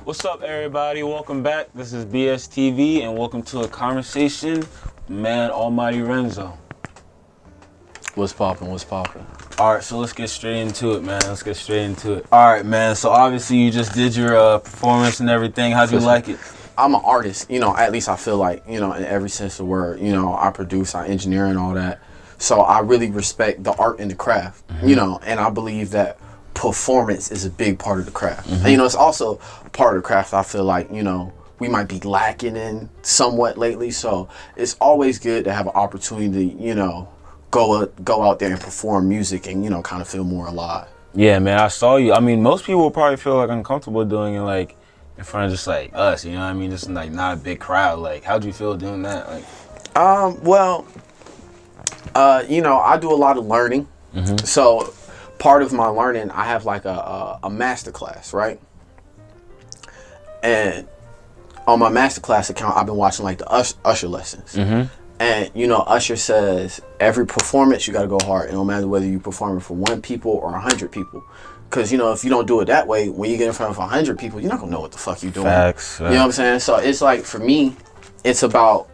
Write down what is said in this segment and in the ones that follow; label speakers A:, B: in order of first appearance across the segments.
A: What's up, everybody? Welcome back. This is BSTV, and welcome to a conversation with man Almighty RENZO.
B: What's poppin'? What's poppin'?
A: All right, so let's get straight into it, man. Let's get straight into it. All right, man. So obviously you just did your performance and everything. How'd you like it?
B: I'm an artist, you know, at least I feel like, you know, in every sense of the word, you know, I produce, I engineer and all that. So I really respect the art and the craft, you know, and I believe that performance is a big part of the craft. And, you know, it's also part of the craft I feel like, you know, we might be lacking in somewhat lately. So it's always good to have an opportunity, you know, go out there and perform music and, you know, kind of feel more alive.
A: Yeah, man, I saw you. I mean, most people will probably feel like uncomfortable doing it like in front of just like us, you know what I mean? Just like not a big crowd. Like, how'd you feel doing that? Like,
B: you know, I do a lot of learning. So part of my learning, I have like a master class, right? And on my master class account, I've been watching like the Usher lessons. And, you know, Usher says every performance, you got to go hard. It don't matter whether you perform it for 1 people or 100 people. Because, you know, if you don't do it that way, when you get in front of 100 people, you're not going to know what the fuck you're doing.
A: Facts.
B: You know what I'm saying? So it's like, for me, it's about,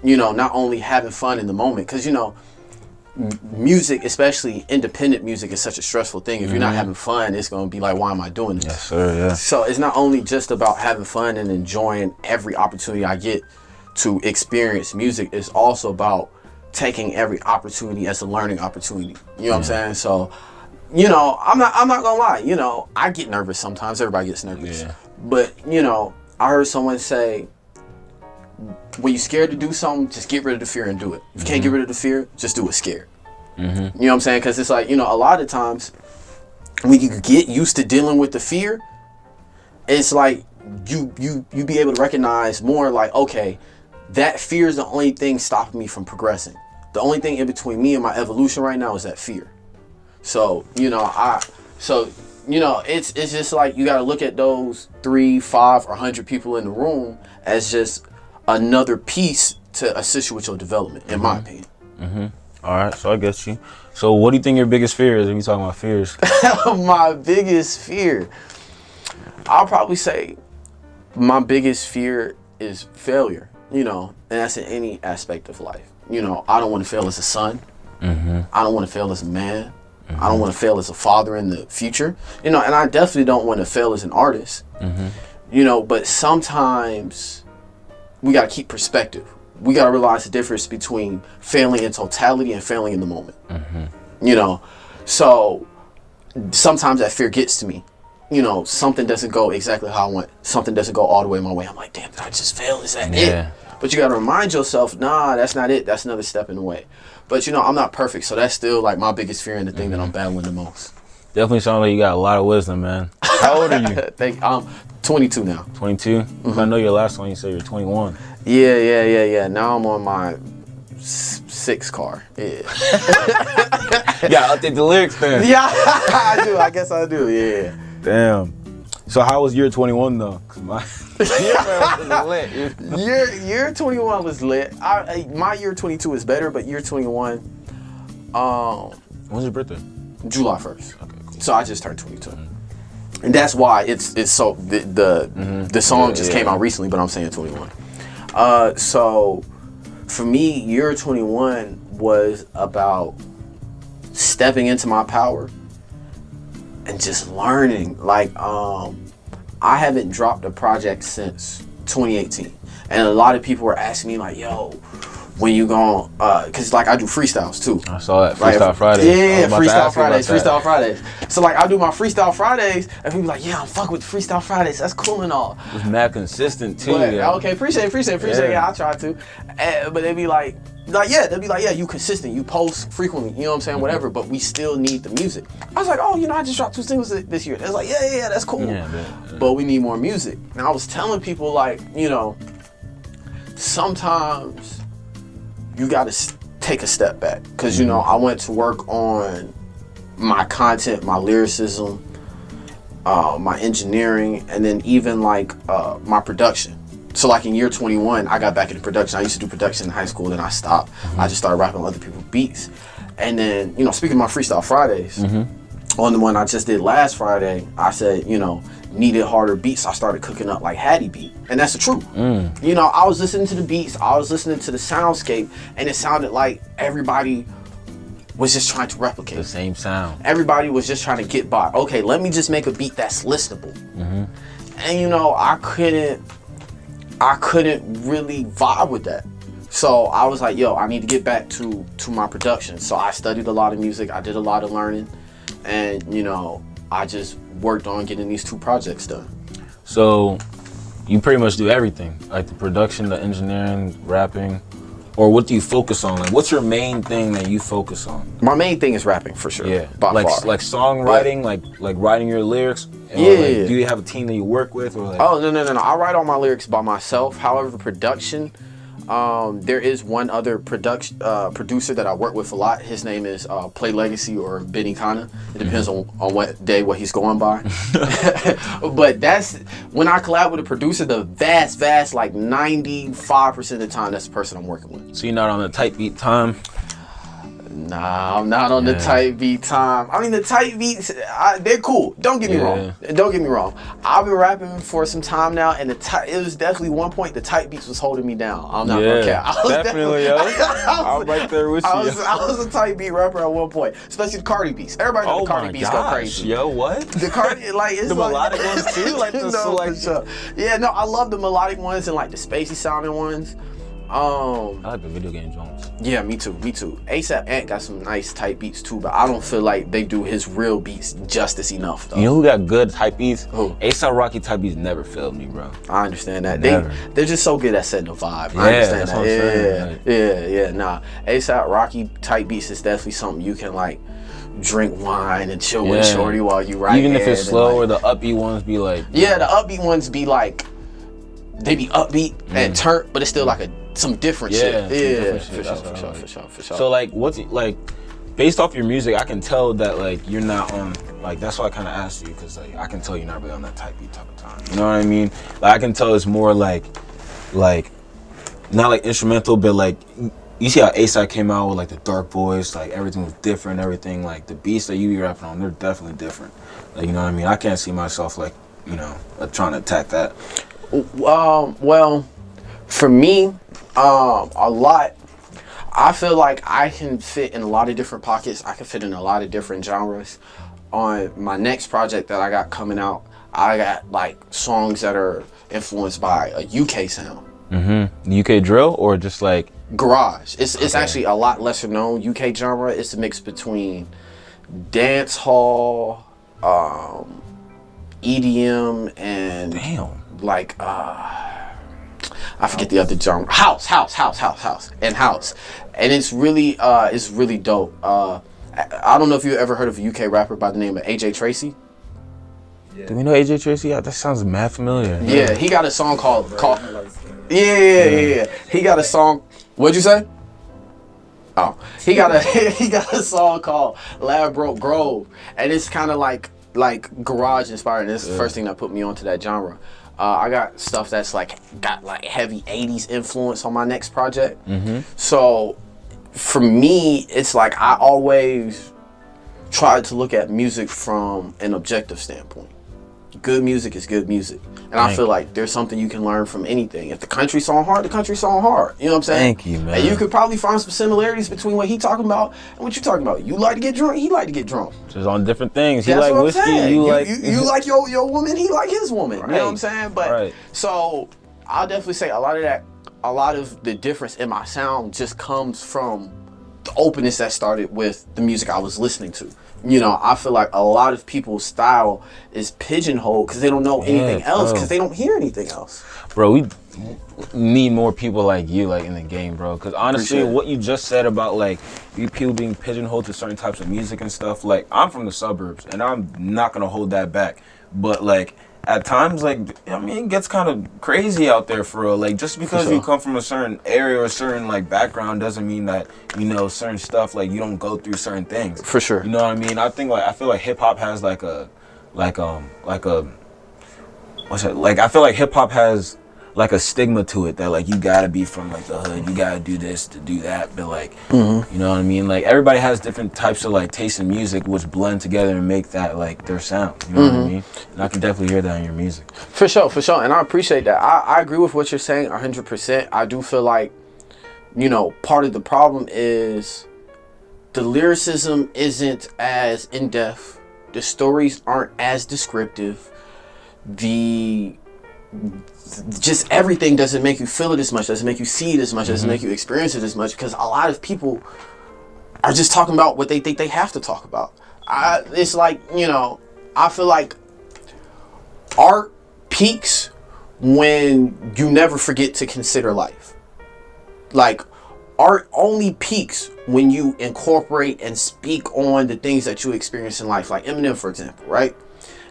B: you know, not only having fun in the moment. Because, you know, music, especially independent music, is such a stressful thing. If you're not having fun, it's going to be like, why am I doing this?
A: Yes, sir, yeah.
B: So it's not only just about having fun and enjoying every opportunity I get to experience music. It's also about taking every opportunity as a learning opportunity. You know what I'm saying? So, you know, I'm not gonna lie, you know, I get nervous sometimes. Everybody gets nervous. But, you know, I heard someone say, when you're scared to do something, just get rid of the fear and do it. If you can't get rid of the fear, just do it scared. You know what I'm saying? Because it's like, you know, a lot of times when you get used to dealing with the fear, it's like you be able to recognize more like, okay, that fear is the only thing stopping me from progressing. The only thing in between me and my evolution right now is that fear. So, you know, it's just like you got to look at those 3, 5, or 100 people in the room as just another piece to assist you with your development, in my opinion.
A: All right, so I get you. So what do you think your biggest fear is when you talking about fears?
B: My biggest fear, I'll probably say my biggest fear is failure, you know, and that's in any aspect of life. You know, I don't want to fail as a son. I don't want to fail as a man. I don't want to fail as a father in the future, you know, and I definitely don't want to fail as an artist, you know, but sometimes we got to keep perspective. We got to realize the difference between failing in totality and failing in the moment, you know. So sometimes that fear gets to me. You know, something doesn't go exactly how I want. Something doesn't go all the way my way. I'm like, damn, did I just fail? Is that it? But you got to remind yourself, nah, that's not it. That's another step in the way. But, you know, I'm not perfect. So that's still like my biggest fear and the thing that I'm battling the most.
A: Definitely sounds like you got a lot of wisdom, man. How old are you?
B: I'm 22 now.
A: 22? I know your last one, you said you're 21.
B: Yeah. Now I'm on my 6 car. Yeah.
A: You gotta update the lyrics then.
B: Yeah, I do. I guess I do. Yeah.
A: Damn. So how was year 21 though? Cause my year was lit.
B: Year 21 was lit. My year 22 is better, but year 21.
A: When's your birthday? July
B: 1st. Okay, cool. So I just turned 22. And that's why it's so the song just came out recently, but I'm saying 21. So for me, year 21 was about stepping into my power and just learning. Like, I haven't dropped a project since 2018. And a lot of people were asking me like, yo, when you gon' cause like I do freestyles too.
A: I saw that, Freestyle Fridays.
B: Yeah, Freestyle Fridays. So like I do my Freestyle Fridays and people like, yeah, I'm fucking with Freestyle Fridays. That's cool and all.
A: It's mad consistent too.
B: But, okay, appreciate it. Yeah, I try to. But they be like, yeah, you consistent, you post frequently, you know what I'm saying, whatever, but we still need the music. I was like, oh, you know, I just dropped 2 singles this year. It's like, yeah, that's cool. But we need more music. And I was telling people like, you know, sometimes you got to take a step back. Because, you know, I went to work on my content, my lyricism, my engineering, and then even like my production. So like in year 21, I got back into production. I used to do production in high school, then I stopped. I just started rapping on other people's beats. And then, you know, speaking of my Freestyle Fridays, on the one I just did last Friday, I said, you know, needed harder beats, I started cooking up like Hattie beat. And that's the truth. You know, I was listening to the beats, I was listening to the soundscape, and it sounded like everybody was just trying to replicate
A: the same sound.
B: Everybody was just trying to get by. Okay, let me just make a beat that's listenable. And you know, I couldn't really vibe with that. So I was like, yo, I need to get back to my production. So I studied a lot of music, I did a lot of learning, and you know, I just worked on getting these 2 projects done.
A: So you pretty much do everything, like the production, the engineering, rapping, or what do you focus on? Like, what's your main thing that you focus on?
B: My main thing is rapping, for sure.
A: Yeah,
B: by
A: like
B: far.
A: like songwriting, like writing your lyrics. Or
B: Yeah.
A: Like, do you have a team that you work with, or like?
B: Oh no! I write all my lyrics by myself. However, production, there is one other producer that I work with a lot. His name is Play Legacy or Benny Kana. It depends on what day, what he's going by. But that's when I collab with a producer, the vast, like 95% of the time, that's the person I'm working with.
A: So you're not on the tight beat time?
B: Nah, I'm not on the tight beat time. I mean, the tight beats, they're cool. Don't get me wrong. Don't get me wrong. I've been rapping for some time now, and it was definitely one point the tight beats was holding me down. I'm not gonna care.
A: Definitely, yo. I'm right there with you.
B: I was a tight beat rapper at one point, especially the Cardi beats. Everybody knows the Cardi beats go crazy.
A: Yo, what?
B: The Cardi, like, it's
A: the
B: like,
A: melodic ones too, like the
B: sure. Yeah, no, I love the melodic ones and like the spacey sounding ones.
A: I like the video game Jones.
B: Yeah, me too. ASAP Ant got some nice tight beats too, but I don't feel like they do his real beats justice enough though.
A: You know who got good type beats?
B: Who?
A: ASAP Rocky type beats never failed me, bro.
B: I understand that.
A: Never.
B: They're just so good at setting the vibe.
A: Yeah,
B: I understand
A: that's
B: that.
A: what I'm saying.
B: Yeah. Nah, ASAP Rocky type beats is definitely something you can like drink wine and chill with shorty while you write.
A: Even if it's slow, or the upbeat ones be like.
B: Yeah, the upbeat ones be like, they be upbeat and turnt, but it's still like some different shit. Yeah, for sure.
A: So like, what's like, based off your music, I can tell that like you're not on, like, that's why I kind of asked you, because like I can tell you're not really on that type beat type of time. You know what I mean? Like I can tell it's more like not like instrumental, but like you see how ASAP came out with like the dark voice, like everything was different, everything, like the beats that you be rapping on, they're definitely different. Like, you know what I mean? I can't see myself like, you know, trying to attack that.
B: Well, for me, I feel like I can fit in a lot of different pockets. I can fit in a lot of different genres. On my next project that I got coming out, I got like songs that are influenced by a UK sound.
A: UK drill, or just like
B: garage. It's actually a lot lesser known UK genre. It's a mix between dance hall, EDM, and like I forget the other genre. House, and it's really dope. I don't know if you ever heard of a UK rapper by the name of AJ Tracy.
A: Do we know AJ Tracy? Yeah, that sounds mad familiar.
B: Yeah, he got a song called Yeah. He got a song. What'd you say? Oh, he got a song called Ladbroke Grove, and it's kind of like garage inspired. And this is the first thing that put me onto that genre. I got stuff that's got heavy 80s influence on my next project. So for me, it's like I always try to look at music from an objective standpoint. Good music is good music. And I feel like there's something you can learn from anything. If the country song hard, the country song hard. You know what I'm saying?
A: Thank you, man.
B: And you could probably find some similarities between what he talking about and what you talking about. You like to get drunk, he like to get drunk.
A: Just on different things. He
B: That's
A: like
B: what
A: whiskey,
B: I'm saying.
A: you
B: like your woman, he like his woman.
A: Right.
B: You know what I'm saying? But so I'll definitely say a lot of the difference in my sound just comes from the openness that started with the music I was listening to. You know, I feel like a lot of people's style is pigeonholed because they don't know anything else, because they don't hear anything else.
A: Bro, we need more people like you, in the game, bro. Because honestly, what you just said about people being pigeonholed to certain types of music and stuff, I'm from the suburbs, and I'm not gonna hold that back. But at times, it gets kind of crazy out there for real. Just because you come from a certain area or a certain background doesn't mean that you know certain stuff. You don't go through certain things.
B: For sure.
A: You know what I mean? I think I feel like hip hop has I feel like hip hop has like a stigma to it that like you gotta be from like the hood, you gotta do this to do that, but like you know what I mean, like everybody has different types of like taste in music which blend together and make that like their sound, you know what I mean, and I can definitely hear that in your music.
B: For sure, and I appreciate that. I agree with what you're saying 100%. I do feel like, you know, part of the problem is the lyricism isn't as in-depth, the stories aren't as descriptive, just everything doesn't make you feel it as much, doesn't make you see it as much, doesn't make you experience it as much, because a lot of people are just talking about what they think they have to talk about. It's like, you know, I feel like art peaks when you never forget to consider life. Like, art only peaks when you incorporate and speak on the things that you experience in life. Like Eminem, for example, right?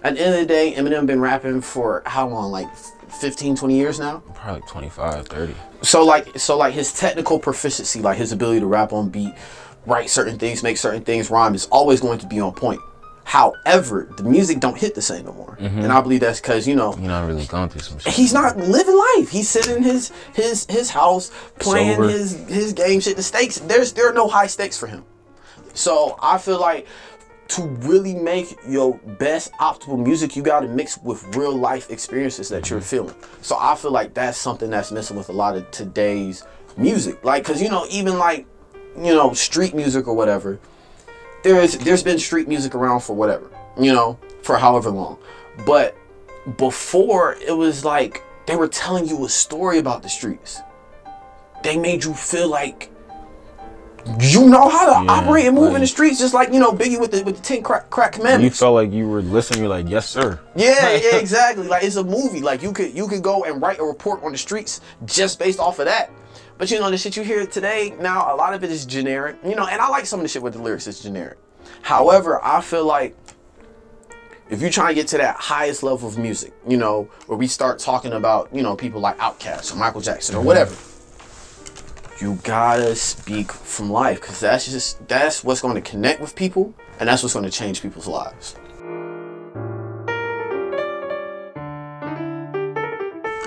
B: At the end of the day, Eminem been rapping for how long? Like 15, 20 years now?
A: Probably 25, 30.
B: So like his technical proficiency, like his ability to rap on beat, write certain things, make certain things rhyme, is always going to be on point. However, the music don't hit the same no more. And I believe that's because, you know,
A: You're not really going through some shit.
B: he's not living life. He's sitting in his house playing
A: Sober.
B: his game shit. The stakes, there are no high stakes for him. So I feel like to really make your best optimal music, you got to mix with real life experiences that you're feeling. So I feel like that's something that's missing with a lot of today's music. Like, cause you know, even like, you know, street music or whatever, there's been street music around for whatever, you know, for however long. But before, it was like they were telling you a story about the streets. They made you feel like you know how to operate and move
A: like,
B: in the streets, just like, you know, Biggie with the 10 crack commandments.
A: You felt like you were listening. You're like, yes, sir.
B: Yeah, exactly. Like, it's a movie. Like, you could go and write a report on the streets just based off of that. But you know, the shit you hear today now, a lot of it is generic. You know, and I like some of the shit with the lyrics is generic. However, I feel like if you're trying to get to that highest level of music, you know, where we start talking about, you know, people like Outkast or Michael Jackson or whatever, you gotta speak from life, because that's what's going to connect with people, and that's what's going to change people's lives.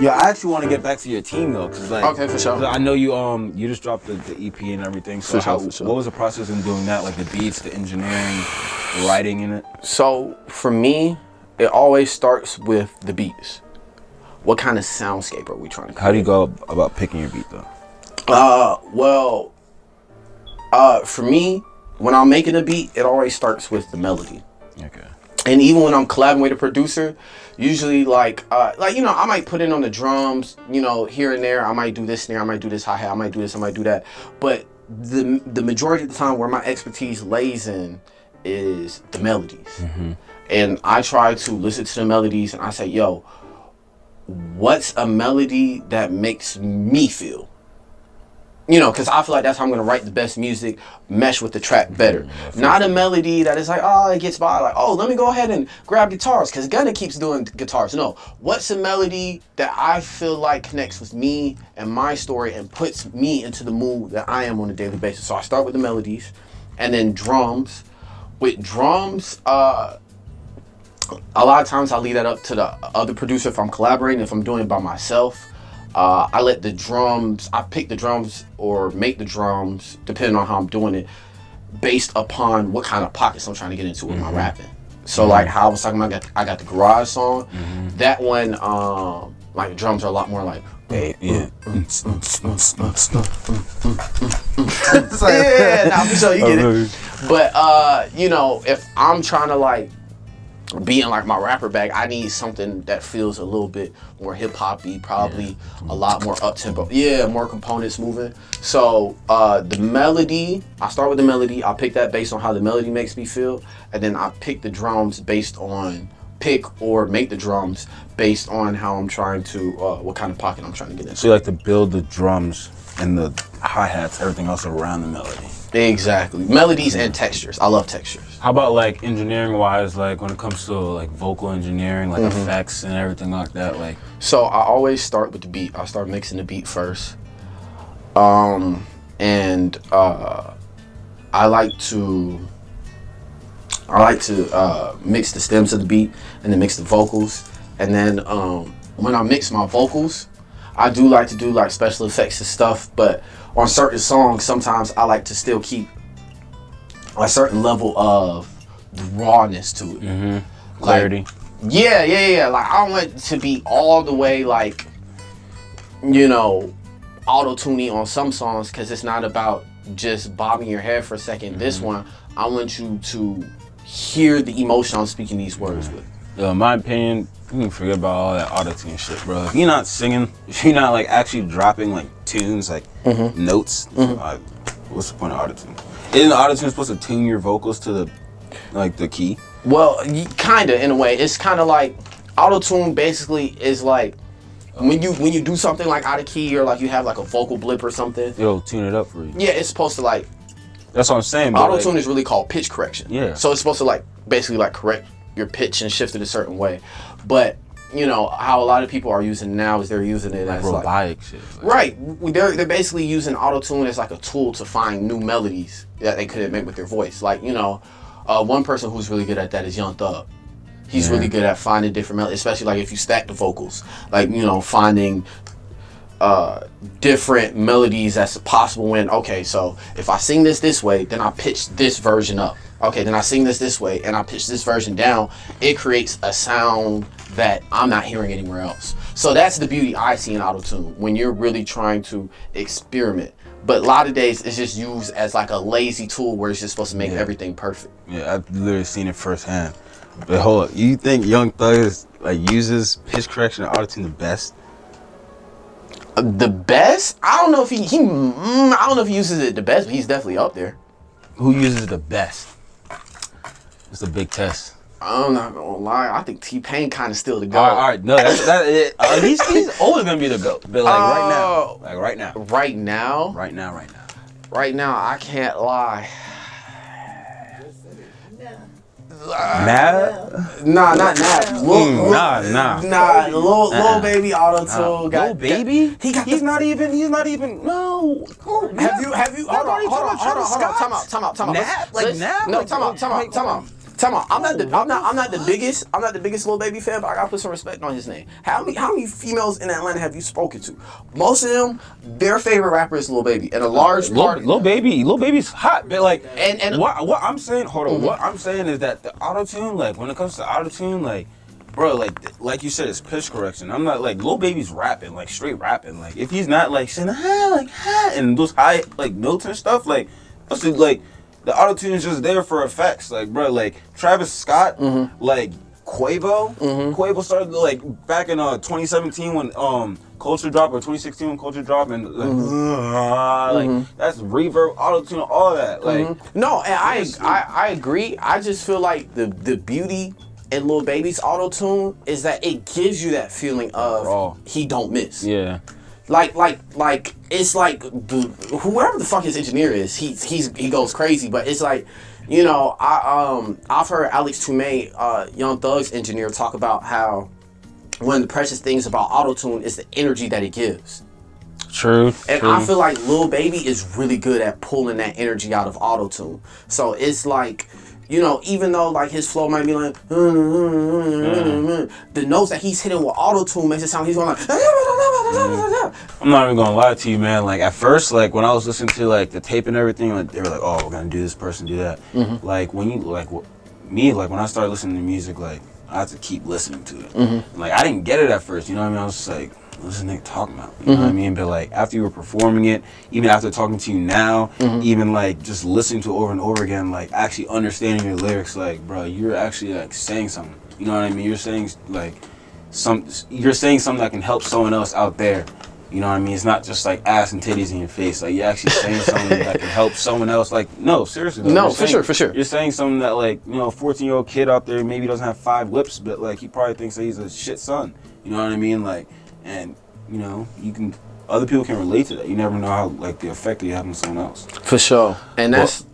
A: Yeah, I actually want to get back to your team though, cause like,
B: Okay, for sure.
A: 'cause I know you just dropped the EP and everything. So
B: For sure.
A: what was the process in doing that? Like the beats, the engineering, the writing in it.
B: So for me, it always starts with the beats. What kind of soundscape are we trying to create?
A: How do you go about picking your beat though?
B: For me, when I'm making a beat, it always starts with the melody.
A: Okay.
B: And even when I'm collabing with a producer, usually like you know, I might put in on the drums, you know, here and there. I might do this snare, I might do this hi-hat, I might do this, I might do that. But the majority of the time where my expertise lays in is the melodies. And I try to listen to the melodies and I say, yo, what's a melody that makes me feel? You know, because I feel like that's how I'm going to write the best music, mesh with the track better. Not a melody that is like, oh, it gets by. Like, oh, let me go ahead and grab guitars, because Gunna keeps doing guitars. No, what's a melody that I feel like connects with me and my story and puts me into the mood that I am on a daily basis? So I start with the melodies, and then drums. With drums, a lot of times I leave that up to the other producer if I'm collaborating. If I'm doing it by myself, I let the drums, I pick the drums or make the drums, depending on how I'm doing it, based upon what kind of pockets I'm trying to get into with my rapping. So like how I was talking about, I got the Garage song. That one, like the drums are a lot more like, yeah, nah, for sure, you get it. But you know, if I'm trying to like be in like my rapper bag, I need something that feels a little bit more hip hoppy, probably a lot more up tempo. Yeah, more components moving. So the melody, I start with the melody. I pick that based on how the melody makes me feel, and then I pick the drums based on or make the drums based on how I'm trying to, what kind of pocket I'm trying to get into.
A: So you like to build the drums and the hi-hats, everything else around the melody.
B: Exactly. Melodies and textures. I love textures.
A: How about like engineering wise, like when it comes to like vocal engineering, like effects and everything like that? Like,
B: so I always start with the beat. I start mixing the beat first. I like to mix the stems of the beat and then mix the vocals. And then when I mix my vocals, I do like to do like special effects and stuff, but on certain songs, sometimes I like to still keep a certain level of rawness to it.
A: Clarity.
B: Like, yeah. Like I don't want it to be all the way like, you know, auto-tuning on some songs, because it's not about just bobbing your head for a second. This one, I want you to hear the emotion I'm speaking these words with.
A: In my opinion, you can forget about all that auto-tune shit, bro. If you're not singing, if you're not like actually dropping like tunes, like notes, what's the point of auto-tune? Isn't auto-tune supposed to tune your vocals to the key?
B: Well, kinda in a way. It's kind of like auto-tune basically is like when you do something like out of key, or like you have like a vocal blip or something.
A: It'll tune it up for you.
B: Yeah, it's supposed to like.
A: That's what I'm saying.
B: Auto-tune is really called pitch correction.
A: Yeah.
B: So it's supposed to like basically like correct your pitch and shift it a certain way. But you know how a lot of people are using now is they're using it as
A: robotic
B: like,
A: shit.
B: Right. They're basically using auto-tune as like a tool to find new melodies that they couldn't make with their voice. Like, you know, one person who's really good at that is Young Thug. He's really good at finding different melodies, especially like if you stack the vocals. Like, you know, finding different melodies that's possible when, okay, so if I sing this way, then I pitch this version up. Okay, then I sing this way and I pitch this version down. It creates a sound that I'm not hearing anywhere else. So that's the beauty I see in auto-tune, when you're really trying to experiment. But a lot of days it's just used as like a lazy tool where it's just supposed to make everything perfect. Yeah,
A: I've literally seen it firsthand. But hold up, you think Young Thug is, like, uses pitch correction and auto-tune the best?
B: The best? I don't know if I don't know if he uses it the best, but he's definitely up there.
A: Who uses it the best? It's a big test.
B: I'm not gonna lie. I think T-Pain kind of still the GOAT.
A: All right, no, he's always gonna be the GOAT. But like right now,
B: right now, I can't lie. Nah, not Lil Baby auto-tune.
A: Lil Baby?
B: He's not even.
A: No.
B: Have you? Hold on. Time out. No, time out. I'm not the biggest Lil Baby fan, but I gotta put some respect on his name. How many females in Atlanta have you spoken to? Most of them, their favorite rapper is Lil Baby, and a large part.
A: Lil Baby's hot, but like, and what I'm saying, what I'm saying is that the auto-tune, like when it comes to auto-tune, like, bro, like you said, it's pitch correction. I'm not like Lil Baby's rapping, like straight rapping. Like if he's not like saying and those high like notes and stuff, like that's like. The auto-tune is just there for effects, like, bro, like Travis Scott, like Quavo. Quavo started like back in 2017 when Culture Drop, or 2016 when Culture Drop, and like that's reverb, auto-tune, all that. Like
B: no, and I agree. I just feel like the beauty in Lil Baby's auto-tune is that it gives you that feeling of he don't miss.
A: Yeah.
B: Like it's like whoever the fuck his engineer is, he goes crazy. But it's like, you know, I've heard Alex Toomey, Young Thug's engineer, talk about how one of the precious things about auto-tune is the energy that it gives.
A: True.
B: And I feel like Lil Baby is really good at pulling that energy out of auto-tune. So it's like, you know, even though like his flow might be like, the notes that he's hitting with auto-tune makes it sound he's going like.
A: I'm not even gonna lie to you, man. Like at first, like when I was listening to like the tape and everything, like they were like, "Oh, we're gonna do this person, do that." Like when you like when I started listening to music, like I had to keep listening to it. And, like I didn't get it at first, you know what I mean? I was just like, what's this nigga talking about? You know what I mean? But like after you were performing it, even after talking to you now, even like just listening to it over and over again, like actually understanding your lyrics, like bro, you're actually like saying something. You know what I mean? You're saying like you're saying something that can help someone else out there. You know what I mean? It's not just like ass and titties in your face. Like you're actually saying something that can help someone else. Like no, seriously. Though.
B: No, for sure.
A: You're saying something that like, you know, a 14-year-old kid out there maybe doesn't have 5 lips, but like he probably thinks that he's a shit son. You know what I mean? Like, and you know, other people can relate to that. You never know how like the effect that you have on someone else.
B: For sure. And that's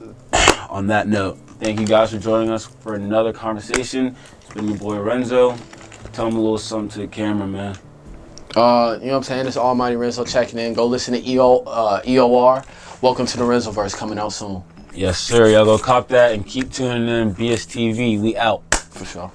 A: on that note. Thank you guys for joining us for another conversation. It's been your boy Renzo. Tell him a little something to the camera, man.
B: You know what I'm saying? It's Almighty RENZO checking in. Go listen to EOR. Welcome to the RENZOverse, coming out soon.
A: Yes, sir. Y'all go cop that and keep tuning in. BSTV. We out.
B: For sure.